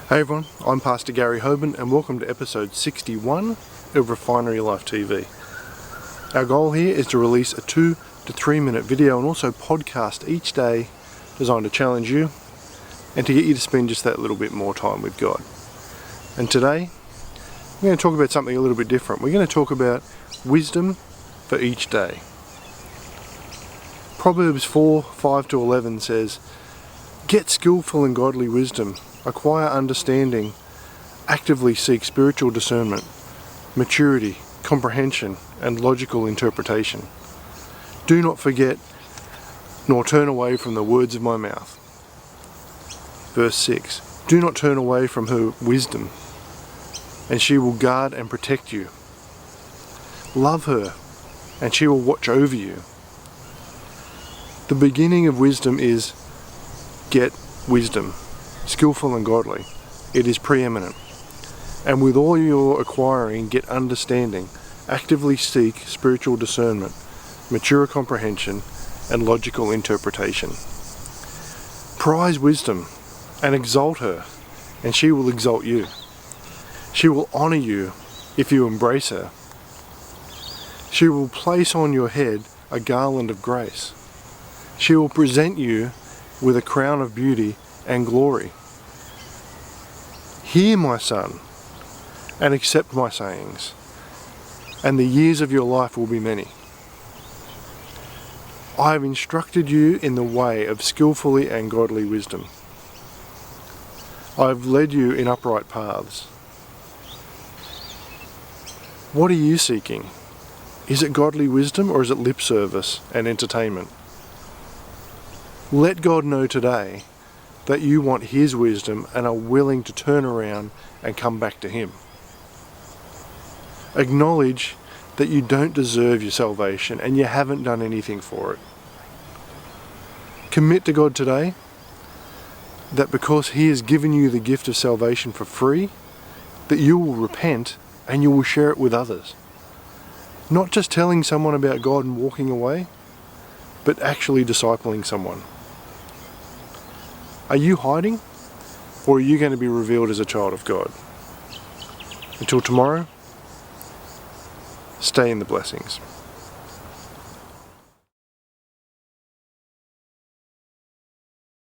Hey everyone, I'm Pastor Gary Hoban and welcome to episode 61 of Refinery Life TV. Our goal here is to release a 2 to 3 minute video and also podcast each day designed to challenge you and to get you to spend just that little bit more time with God. And today, we're going to talk about something a little bit different. We're going to talk about wisdom for each day. Proverbs 4:5-11 says, "Get skillful and godly wisdom, acquire understanding, actively seek spiritual discernment, maturity, comprehension, and logical interpretation. Do not forget, nor turn away from the words of my mouth." Verse 6, "Do not turn away from her wisdom, and she will guard and protect you. Love her, and she will watch over you." The beginning of wisdom is get wisdom, skillful and godly. It is preeminent. And with all your acquiring, get understanding. Actively seek spiritual discernment, mature comprehension, and logical interpretation. Prize wisdom and exalt her, and she will exalt you. She will honor you if you embrace her. She will place on your head a garland of grace. She will present you with a crown of beauty and glory. Hear, my son, and accept my sayings, and the years of your life will be many. I have instructed you in the way of skillfully and godly wisdom. I have led you in upright paths. What are you seeking? Is it godly wisdom, or is it lip service and entertainment? Let God know today that you want His wisdom and are willing to turn around and come back to Him. Acknowledge that you don't deserve your salvation and you haven't done anything for it. Commit to God today that because He has given you the gift of salvation for free, that you will repent and you will share it with others. Not just telling someone about God and walking away, but actually discipling someone. Are you hiding, or are you going to be revealed as a child of God? Until tomorrow, stay in the blessings.